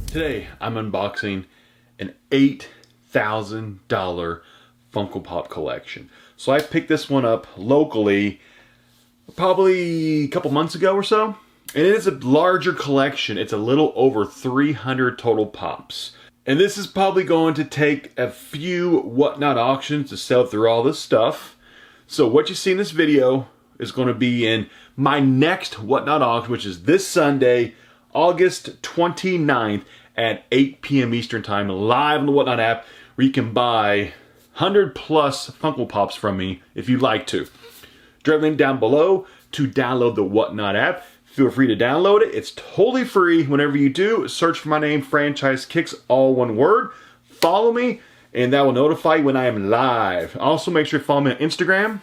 Today I'm unboxing an $8,000 Funko Pop collection. So I picked this one up locally probably a couple months ago or so. And it is a larger collection. It's a little over 300 total pops. And this is probably going to take a few whatnot auctions to sell through all this stuff. So what you see in this video is going to be in my next whatnot auction, which is this Sunday, August 29th at 8 p.m. Eastern Time, live on the Whatnot app, where you can buy 100 plus Funko Pops from me if you'd like to. Direct link down below to download the Whatnot app. Feel free to download it. It's totally free. Whenever you do, search for my name, Franchise Kicks, all one word. Follow me, and that will notify you when I am live. Also, make sure you follow me on Instagram,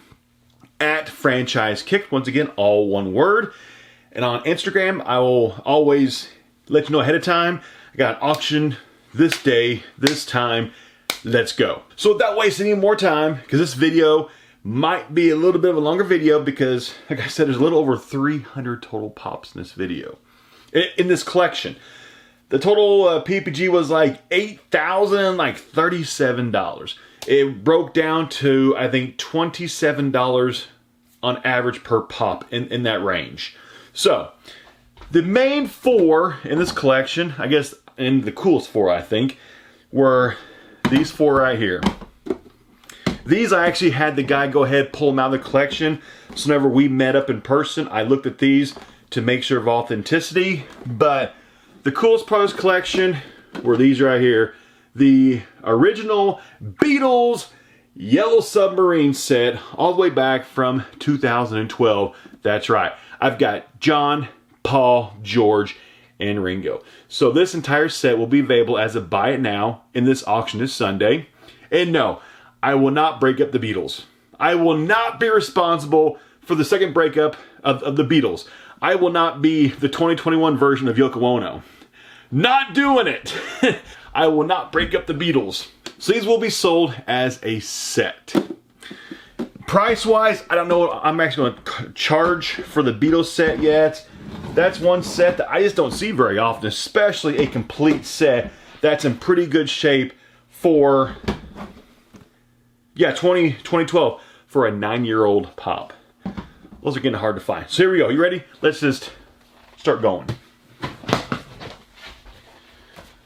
at Franchise Kicks. Once again, all one word. And on Instagram, I will always let you know ahead of time. I got an auction this day, this time. Let's go. So without wasting any more time, because this video might be a little bit of a longer video because, like I said, there's a little over 300 total pops in this video. In this collection. The total PPG was like $8,037. It broke down to, I think, $27 on average per pop in that range. So, the main four in this collection, I guess, and the coolest four, I think, were these four right here. These I actually had the guy go ahead, pull them out of the collection. So whenever we met up in person, I looked at these to make sure of authenticity. But the coolest part of this collection were these right here. The original Beatles Yellow Submarine set, all the way back from 2012. That's right. I've got John, Paul, George, and Ringo. So this entire set will be available as a buy it now in this auction this Sunday. And no, I will not break up the Beatles. I will not be responsible for the second breakup of the Beatles. I will not be the 2021 version of Yoko Ono. Not doing it. I will not break up the Beatles. So these will be sold as a set. Price-wise, I don't know what I'm actually going to charge for the Beatles set yet. That's one set that I just don't see very often, especially a complete set that's in pretty good shape for, yeah, 2012 for a 9-year-old pop. Those are getting hard to find. So here we go. You ready? Let's just start going.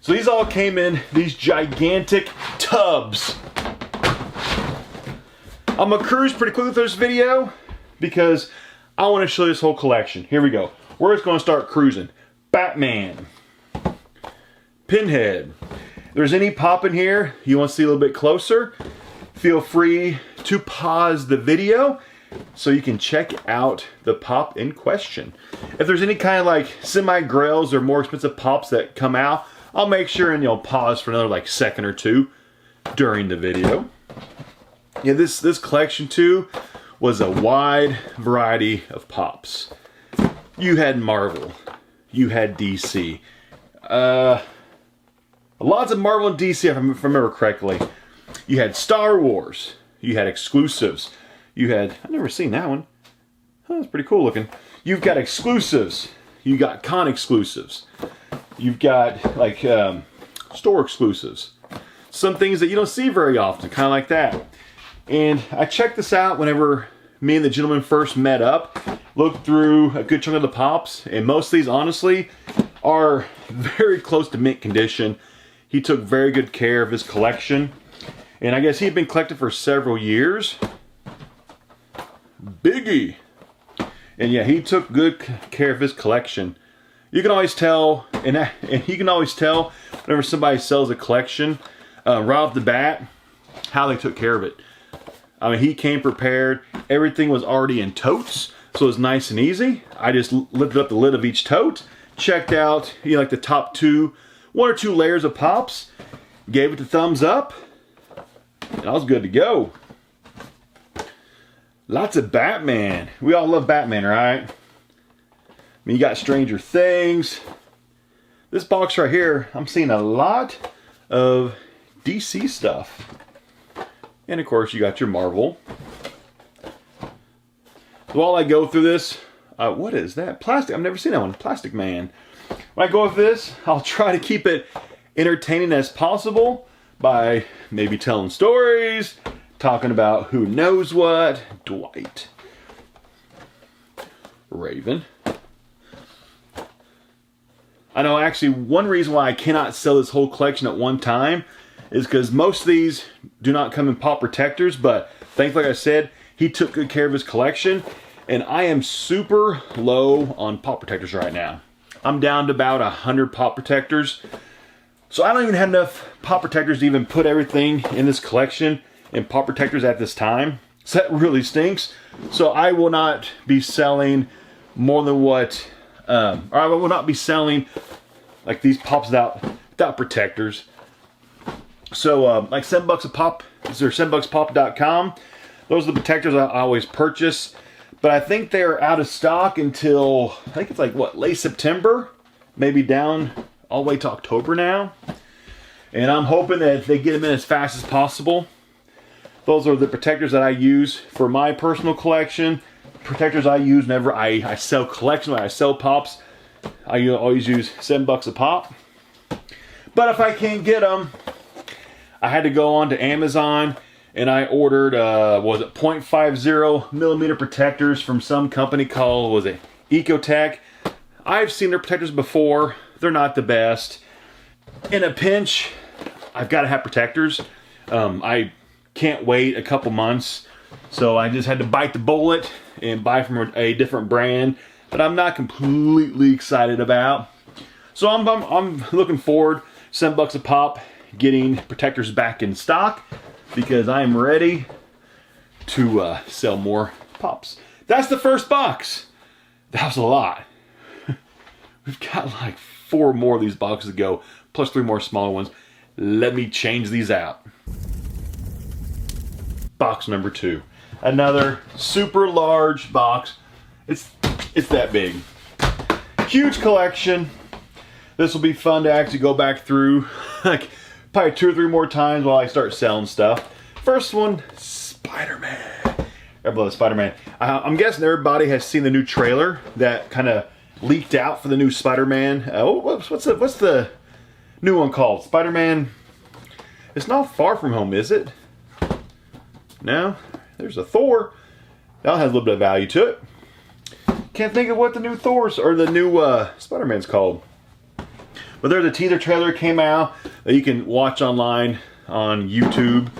So these all came in these gigantic tubs. I'm gonna cruise pretty quickly through this video because I want to show you this whole collection. Here we go. We're just going to start cruising. Batman. Pinhead. If there's any pop in here you want to see a little bit closer, feel free to pause the video so you can check out the pop in question. If there's any kind of like semi-grails or more expensive pops that come out, I'll make sure and pause for another like second or two during the video. Yeah, this collection too was a wide variety of pops. You had Marvel, you had DC, lots of Marvel and DC if I remember correctly. You had Star Wars, you had exclusives, you had, I've never seen that one. Oh, that's pretty cool looking. You've got exclusives, you got con exclusives, you've got like store exclusives. Some things that you don't see very often, kind of like that. And I checked this out whenever me and the gentleman first met up, looked through a good chunk of the pops, and most of these honestly are very close to mint condition. He took very good care of his collection, and I guess he'd been collecting for several years. Biggie. And yeah, he took good care of his collection. You can always tell, and you can always tell whenever somebody sells a collection right off the bat how they took care of it. I mean, he came prepared. Everything was already in totes, so it was nice and easy. I just lifted up the lid of each tote, checked out, like the top one or two layers of pops, gave it the thumbs up, and I was good to go. Lots of Batman. We all love Batman, right? I mean, you got Stranger Things. This box right here, I'm seeing a lot of DC stuff. And of course, you got your Marvel. So while I go through this, what is that? Plastic, I've never seen that one, Plastic Man. When I go with this, I'll try to keep it entertaining as possible by maybe telling stories, talking about who knows what. Dwight. Raven. I know actually one reason why I cannot sell this whole collection at one time is because most of these do not come in pop protectors, but thankfully, like I said, he took good care of his collection, and I am super low on pop protectors right now. I'm down to about 100 pop protectors. So I don't even have enough pop protectors to even put everything in this collection in pop protectors at this time. So that really stinks. So I will not be selling more than what, or I will not be selling like these pops without protectors. So like $7 a pop, is there $7pop.com? Those are the protectors I always purchase. But I think they're out of stock until, I think it's like, what, late September? Maybe down all the way to October now. And I'm hoping that they get them in as fast as possible. Those are the protectors that I use for my personal collection. Protectors I use whenever I sell collection, when I sell pops. I always use $7 a pop. But if I can't get them, I had to go on to Amazon and I ordered, was it 0.50 millimeter protectors from some company called, was it Ecotech? I've seen their protectors before. They're not the best. In a pinch, I've got to have protectors. I can't wait a couple months. So I just had to bite the bullet and buy from a different brand that I'm not completely excited about. So I'm looking forward, $7 a pop, getting protectors back in stock, because I am ready to sell more pops. That's the first box. That was a lot. We've got like 4 more of these boxes to go, plus 3 more smaller ones. Let me change these out. Box number 2. Another super large box. It's that big. Huge collection. This will be fun to actually go back through like probably 2 or 3 more times while I start selling stuff. First one, Spider-Man. I love Spider-Man. I'm guessing everybody has seen the new trailer that kind of leaked out for the new Spider-Man. What's the new one called? Spider-Man. It's not Far From Home, is it? No. There's a Thor. That has a little bit of value to it. Can't think of what the new Thor's or the new Spider-Man's called. But there's a teaser trailer that came out that you can watch online on YouTube.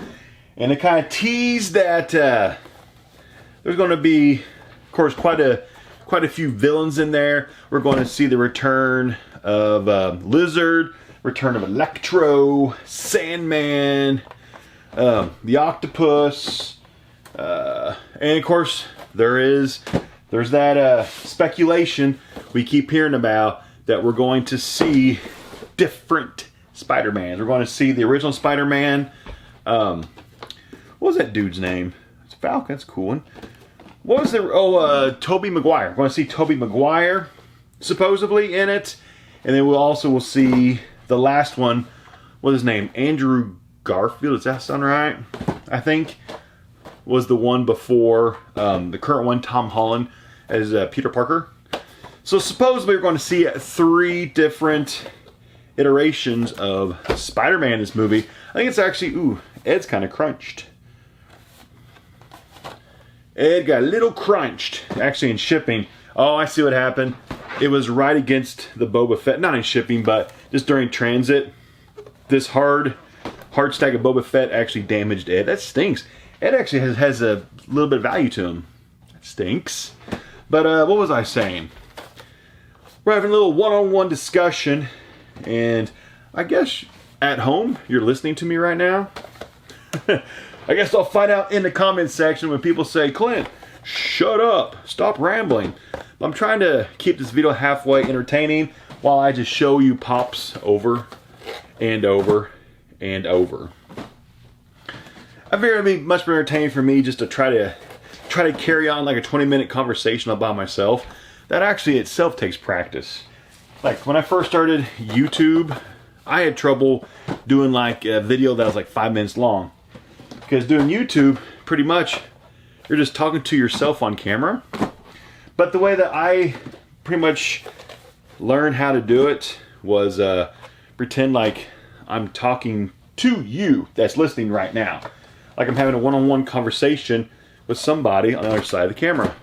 And it kind of teased that there's going to be, of course, quite a few villains in there. We're going to see the return of Lizard, return of Electro, Sandman, the Octopus, and of course there's that speculation we keep hearing about that we're going to see different Spider-Mans. We're going to see the original Spider-Man. What was that dude's name? It's Falcon. That's a cool one. What was the Tobey Maguire? We're going to see Tobey Maguire supposedly in it, and then we'll see the last one. What's his name? Andrew Garfield. Does that sound right? I think was the one before the current one, Tom Holland as Peter Parker. So supposedly we're going to see 3 different iterations of Spider-Man in this movie. I think it's actually, Ed's kind of crunched. Ed got a little crunched, actually in shipping. Oh, I see what happened. It was right against the Boba Fett, not in shipping, but just during transit. This hard stack of Boba Fett actually damaged Ed. That stinks. Ed actually has a little bit of value to him. That stinks. But what was I saying? We're having a little one-on-one discussion, and I guess at home you're listening to me right now. I guess I'll find out in the comments section when people say, Clint, shut up, stop rambling. I'm trying to keep this video halfway entertaining while I just show you pops over and over and over. I figured it'd be much more entertaining for me just to try to carry on like a 20-minute conversation all by myself. That actually itself takes practice. Like when I first started YouTube, I had trouble doing like a video that was like 5 minutes long. Because doing YouTube, pretty much, you're just talking to yourself on camera. But the way that I pretty much learned how to do it was pretend like I'm talking to you that's listening right now. Like I'm having a one-on-one conversation with somebody on the other side of the camera.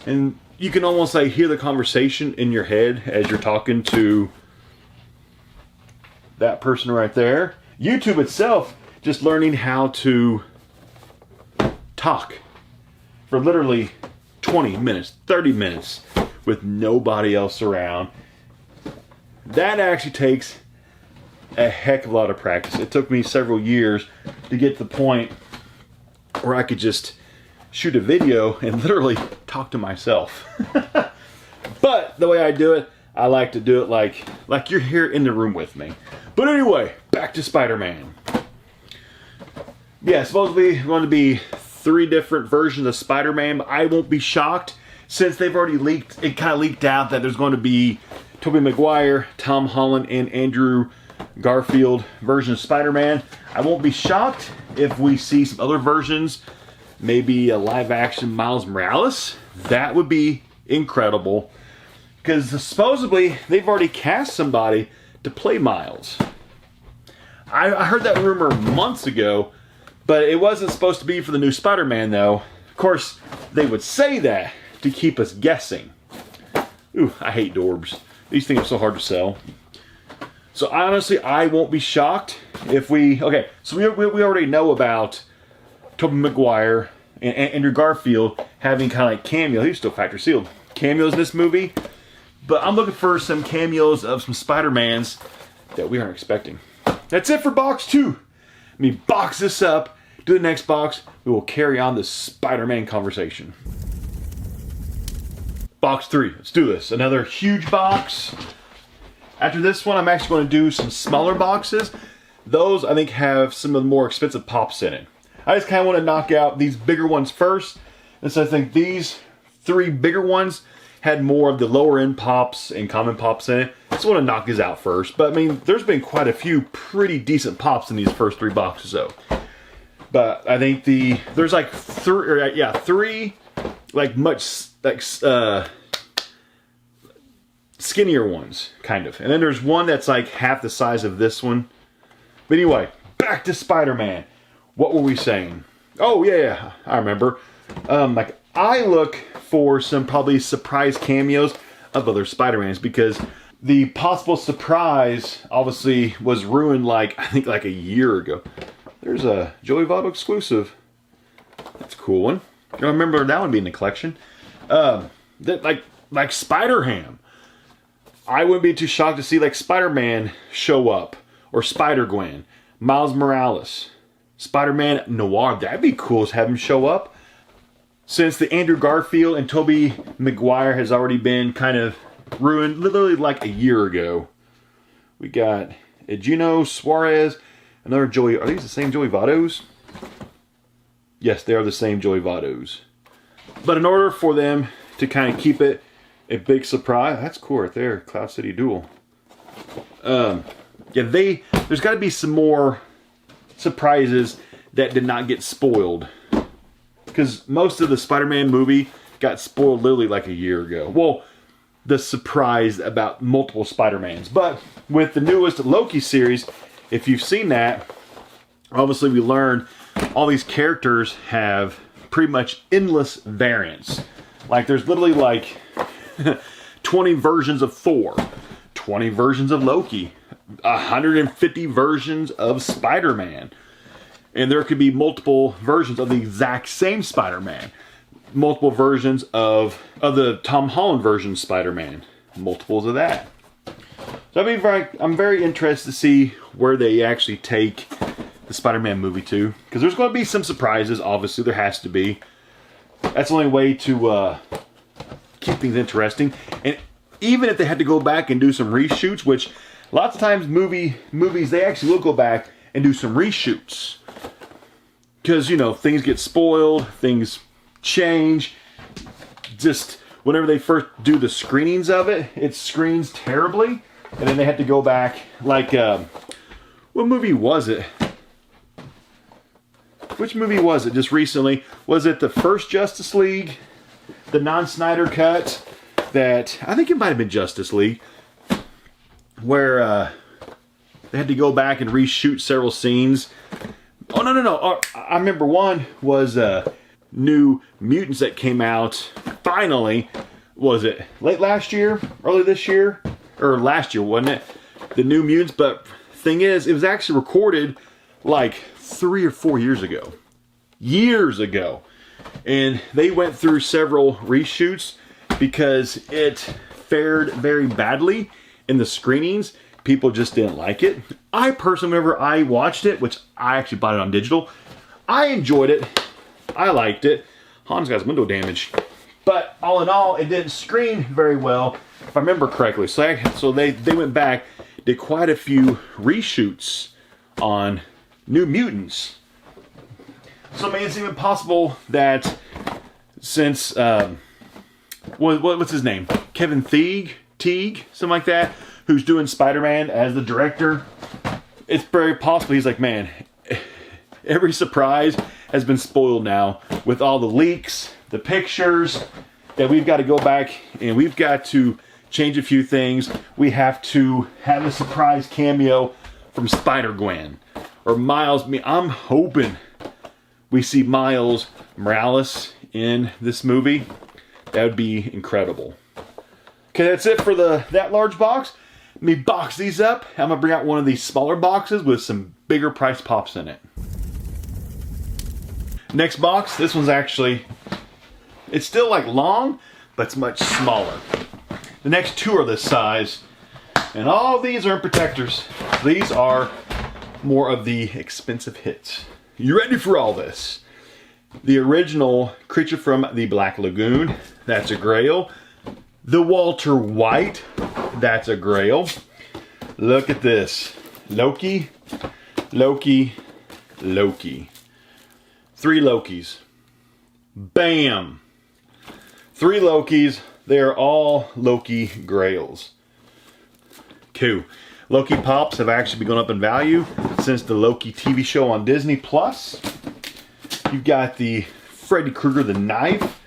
And you can almost like hear the conversation in your head as you're talking to that person right there. YouTube itself, just learning how to talk for literally 20 minutes, 30 minutes with nobody else around. That actually takes a heck of a lot of practice. It took me several years to get to the point where I could just shoot a video and literally talk to myself. But the way I do it, I like to do it like you're here in the room with me. But anyway, back to Spider-Man. Yeah, supposedly going to be 3 different versions of Spider-Man, but I won't be shocked since they've already leaked, it kind of leaked out that there's going to be Tobey Maguire, Tom Holland, and Andrew Garfield version of Spider-Man. I won't be shocked if we see some other versions, maybe a live-action Miles Morales. That would be incredible, because supposedly they've already cast somebody to play Miles. I heard that rumor months ago, but it wasn't supposed to be for the new Spider-Man, though. Of course, they would say that to keep us guessing. Ooh, I hate Dorbs. These things are so hard to sell. So honestly, I won't be shocked if we... Okay, so we already know about Tobey Maguire and Andrew Garfield having kind of like cameos. He's still factory sealed. Cameos in this movie. But I'm looking for some cameos of some Spider-Mans that we aren't expecting. That's it for box 2. Let me box this up. Do the next box. We will carry on this Spider-Man conversation. Box 3. Let's do this. Another huge box. After this one, I'm actually going to do some smaller boxes. Those, I think, have some of the more expensive pops in it. I just kind of want to knock out these bigger ones first. And so I think these 3 bigger ones had more of the lower end pops and common pops in it. I just want to knock these out first. But I mean, there's been quite a few pretty decent pops in these first 3 boxes though. But I think there's like 3 like much like skinnier ones, kind of. And then there's one that's like half the size of this one. But anyway, back to Spider-Man. What were we saying? Oh yeah, I remember. Like I look for some probably surprise cameos of other Spider-Mans, because the possible surprise obviously was ruined like, I think like a year ago. There's a Joey Votto exclusive. That's a cool one. I remember that one being in the collection. Like Spider-Ham. I wouldn't be too shocked to see like Spider-Man show up, or Spider-Gwen, Miles Morales, Spider-Man Noir. That'd be cool to have him show up. Since the Andrew Garfield and Tobey Maguire has already been kind of ruined literally like a year ago. We got Eugenio Suarez, another Joey. Are these the same Joey Vottos? Yes, they are the same Joey Vottos. But in order for them to kind of keep it a big surprise, that's cool right there, Cloud City Duel. Yeah, there's got to be some more surprises that did not get spoiled. Because most of the Spider-Man movie got spoiled literally like a year ago. Well, the surprise about multiple Spider-Mans. But with the newest Loki series, if you've seen that, obviously we learned all these characters have pretty much endless variants. Like there's literally like 20 versions of Thor, 20 versions of Loki, 150 versions of Spider-Man. And there could be multiple versions of the exact same Spider-Man. Multiple versions of the Tom Holland version of Spider-Man. Multiples of that. So I'm very interested to see where they actually take the Spider-Man movie to. Because there's going to be some surprises, obviously. There has to be. That's the only way to keep things interesting. And even if they had to go back and do some reshoots, which lots of times movies, they actually will go back and do some reshoots. Because, you know, things get spoiled, things change. Just whenever they first do the screenings of it, it screens terribly. And then they had to go back, like, what movie was it? Which movie was it just recently? Was it the first Justice League? the non-Snyder cut that I think it might have been Justice League, where they had to go back and reshoot several scenes. Oh, no. I remember one was New Mutants that came out finally. Was it late last year, early this year? Or last year, wasn't it? The New Mutants, but thing is, it was actually recorded like 3 or 4 years ago. Years ago. And they went through several reshoots because it fared very badly in the screenings. People just didn't like it. I personally, whenever I watched it, which I actually bought it on digital, I enjoyed it. I liked it. Han's got some window damage. But all in all, it didn't screen very well, if I remember correctly. So they went back, did quite a few reshoots on New Mutants. So I mean, it's even possible that since, what's his name? Kevin Teague, something like that, who's doing Spider-Man as the director, it's very possible he's like, man, every surprise has been spoiled now with all the leaks, the pictures, that we've got to go back and we've got to change a few things. We have to have a surprise cameo from Spider-Gwen or Miles. I'm hoping we see Miles Morales in this movie. That would be incredible. Okay, that's it for that large box. Let me box these up. I'm gonna bring out one of these smaller boxes with some bigger price pops in it. Next box, this one's actually, it's still like long, but it's much smaller. The next two are this size, and all these are in protectors. These are more of the expensive hits. You ready for all this? The original Creature from the Black Lagoon, that's a Grail. The Walter White, that's a Grail. Look at this. Loki. 3 Lokis. Bam! 3 Lokis. They are all Loki Grails. Cool. Loki Pops have actually been going up in value since the Loki TV show on Disney Plus. You've got the Freddy Krueger the knife.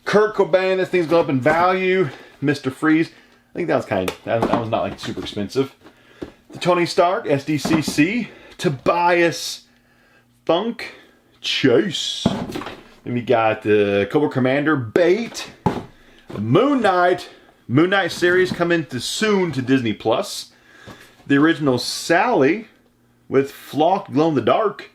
Kurt Cobain, this thing's going up in value. Mr. Freeze, I think that was not like super expensive. The Tony Stark SDCC. Tobias Funk Chase. Then we got the Cobra Commander Bait. Moon Knight series coming soon to Disney Plus. The original Sally with Flock Glow in the Dark.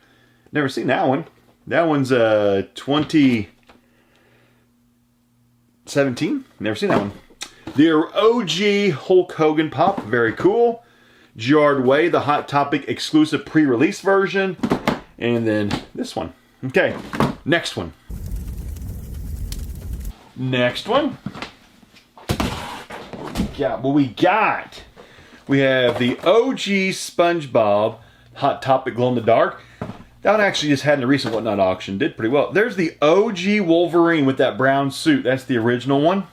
Never seen that one. That one's 2017. Never seen that one. The OG Hulk Hogan Pop. Very cool. Gerard Way, the Hot Topic exclusive pre-release version. And then this one. Okay, next one. What we got? We have the OG SpongeBob Hot Topic Glow in the Dark. That one actually just had in a recent Whatnot auction. Did pretty well. There's the OG Wolverine with that brown suit. That's the original one.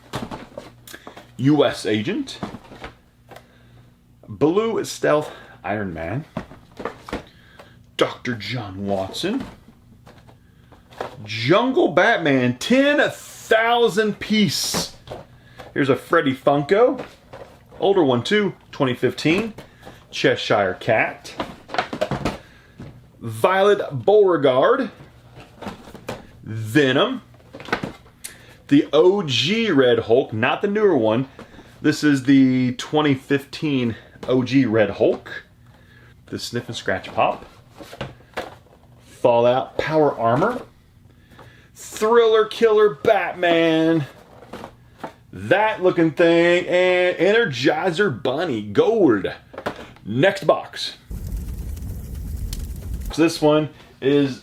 US Agent. Blue Stealth Iron Man. Dr. John Watson. Jungle Batman 10,000 piece. Here's a Freddy Funko. Older one too, 2015. Cheshire Cat. Violet Beauregard. Venom. The OG Red Hulk, not the newer one. This is the 2015 OG Red Hulk. The Sniff and Scratch Pop. Fallout Power Armor. Thriller Killer Batman. That looking thing. And Energizer Bunny Gold. Next box. So this one is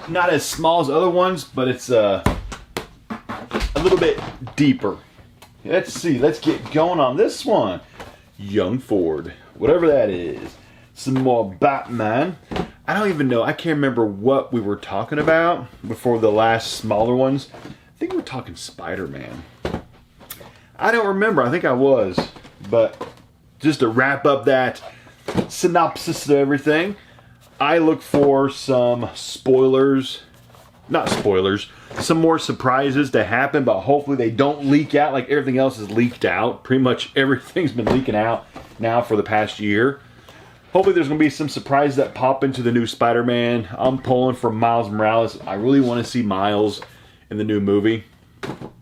not as small as other ones, but it's a little bit deeper. Let's see. Let's get going on this one. Young Ford. Whatever that is. Some more Batman. I don't even know. I can't remember what we were talking about before the last smaller ones. I think we were talking Spider-Man. I don't remember. I think I was. But just to wrap up that synopsis of everything, I look for some spoilers not spoilers, some more surprises to happen, but hopefully they don't leak out like everything else is leaked out. Pretty much everything's been leaking out now for the past year. Hopefully there's going to be some surprises that pop into the new Spider-Man. I'm pulling for Miles Morales. I really want to see Miles in the new movie. But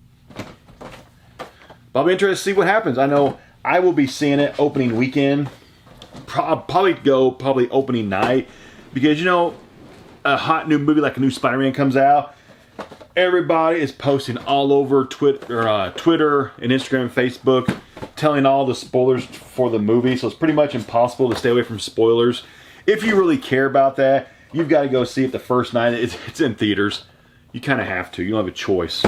I'll be interested to see what happens. I know I will be seeing it opening weekend. Probably opening night. Because, you know, a hot new movie like a new Spider-Man comes out, everybody is posting all over Twitter and Instagram and Facebook telling all the spoilers for the movie. So it's pretty much impossible to stay away from spoilers. If you really care about that, you've got to go see it the first night. It's in theaters. You kind of have to. You don't have a choice.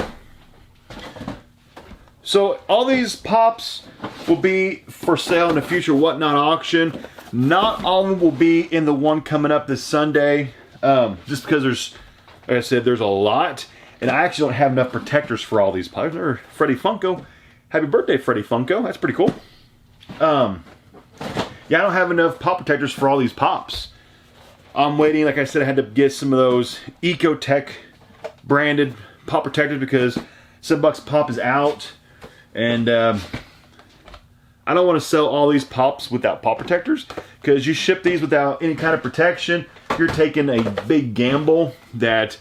So all these pops will be for sale in the future Whatnot auction. Not all of them will be in the one coming up this Sunday. Just because there's, like I said, there's a lot. And I actually don't have enough protectors for all these pops. Or Freddy Funko. Happy birthday, Freddy Funko. That's pretty cool. Yeah, I don't have enough pop protectors for all these pops. I'm waiting, like I said, I had to get some of those Ecotech branded pop protectors because $7 pop is out. And I don't want to sell all these pops without pop protectors, because you ship these without any kind of protection, you're taking a big gamble that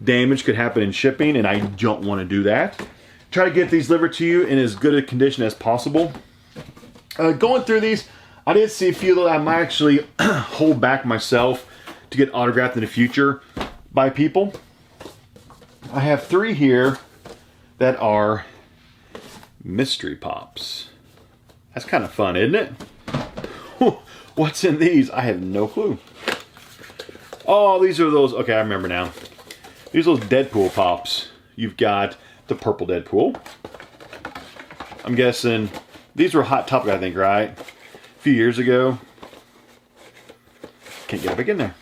damage could happen in shipping, and I don't want to do that. Try to get these delivered to you in as good a condition as possible. Going through these, I did see a few that I might actually hold back myself to get autographed in the future by people. I have 3 here that are mystery pops. That's kind of fun, isn't it? What's in these? I have no clue. Oh, these are those. Okay, I remember now. These are those Deadpool pops. You've got the purple Deadpool. I'm guessing these were Hot Topic, I think, right? A few years ago. Can't get it back in there.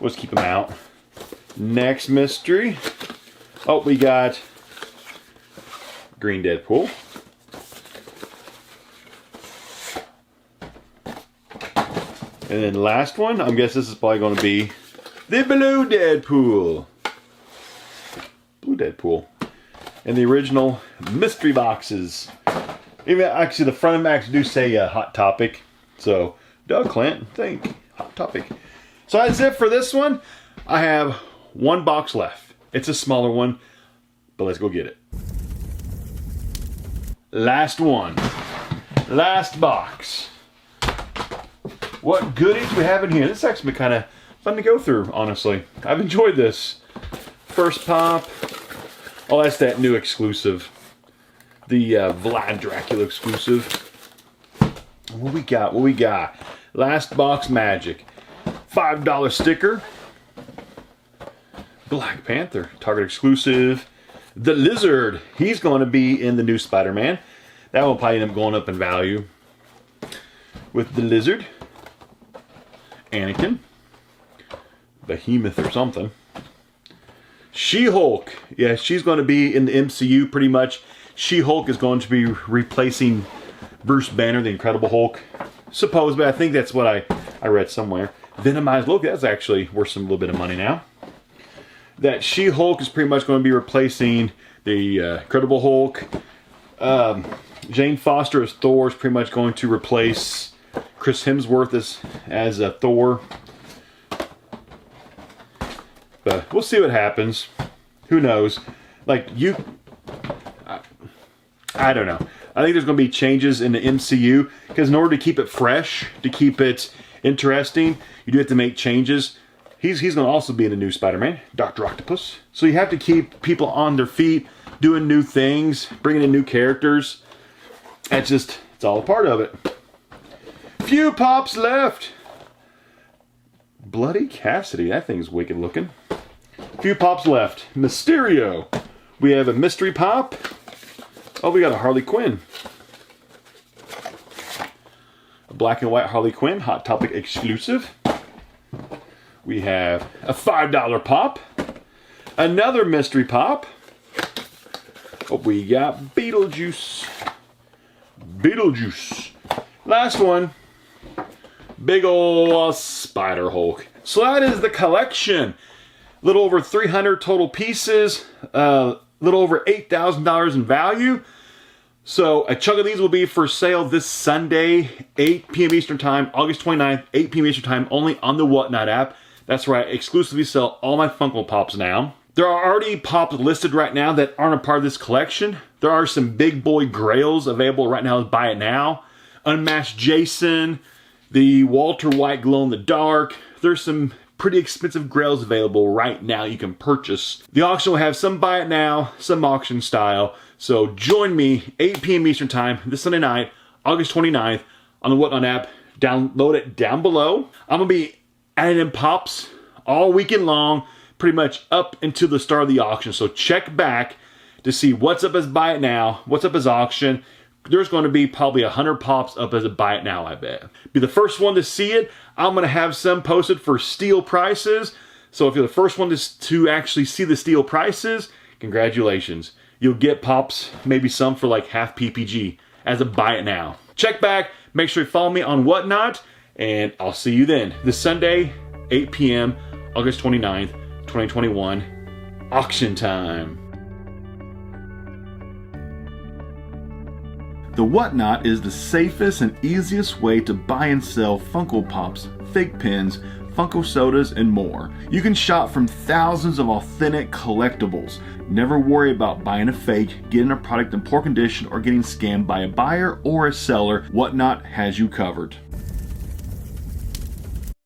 We'll just keep them out. Next mystery. Oh, we got green Deadpool. And then last one, I'm guessing this is probably going to be the blue Deadpool. Blue Deadpool. And the original mystery boxes. Even actually, the front of them actually do say Hot Topic. So, Doug, Clint, think Hot Topic. So that's it for this one. I have 1 box left. It's a smaller one, but let's go get it. Last one. Last box. What goodies we have in here. This has actually been kind of fun to go through, honestly. I've enjoyed this. First pop. Oh, that's that new exclusive. The Vlad Dracula exclusive. What we got? What we got? Last box magic. $5 sticker. Black Panther. Target exclusive. The Lizard. He's going to be in the new Spider-Man. That will probably end up going up in value. With the Lizard. Anakin. Behemoth or something. She-Hulk. Yeah, she's going to be in the MCU pretty much. She-Hulk is going to be replacing Bruce Banner, the Incredible Hulk. Supposedly, I think that's what I read somewhere. Venomized Loki, that's actually worth a little bit of money now. That She-Hulk is pretty much going to be replacing the Incredible Hulk. Jane Foster as Thor is pretty much going to replace Chris Hemsworth as Thor. But we'll see what happens. Who knows? Like, I don't know. I think there's going to be changes in the MCU, because in order to keep it fresh, to keep it interesting, you do have to make changes. He's going to also be in the new Spider-Man, Dr. Octopus. So you have to keep people on their feet, doing new things, bringing in new characters. It's all a part of it. Few pops left. Bloody Cassidy, that thing's wicked looking. Few pops left. Mysterio. We have a mystery pop. Oh, we got a Harley Quinn. A black and white Harley Quinn, Hot Topic exclusive. We have a $5 pop. Another mystery pop. Oh, we got Beetlejuice. Beetlejuice. Last one. Big ol' Spider Hulk. So that is the collection. little over 300 total pieces, little over $8,000 in value. So a chunk of these will be for sale this Sunday, 8 p.m. Eastern Time, August 29th, 8 p.m. Eastern Time, only on the Whatnot app. That's where I exclusively sell all my Funko Pops now. There are already Pops listed right now that aren't a part of this collection. There are some big boy Grails available right now. Buy it now. Unmasked Jason, the Walter White Glow in the Dark. There's some pretty expensive Grails available right now you can purchase. The auction will have some buy it now, some auction style. So join me 8 p.m. Eastern Time this Sunday night, August 29th, on the Whatnot app. Download it down below. I'm going to be adding in Pops all weekend long, pretty much up until the start of the auction. So check back to see what's up as buy it now, what's up as auction. There's going to be probably 100 Pops up as a buy it now, I bet. Be the first one to see it. I'm going to have some posted for steal prices. So if you're the first one to actually see the steal prices, congratulations. You'll get Pops, maybe some for like half PPG as a buy it now. Check back, make sure you follow me on Whatnot, and I'll see you then. This Sunday, 8 p.m., August 29th, 2021, auction time. The Whatnot is the safest and easiest way to buy and sell Funko Pops, fake pins, Funko sodas, and more. You can shop from thousands of authentic collectibles. Never worry about buying a fake, getting a product in poor condition, or getting scammed by a buyer or a seller. Whatnot has you covered.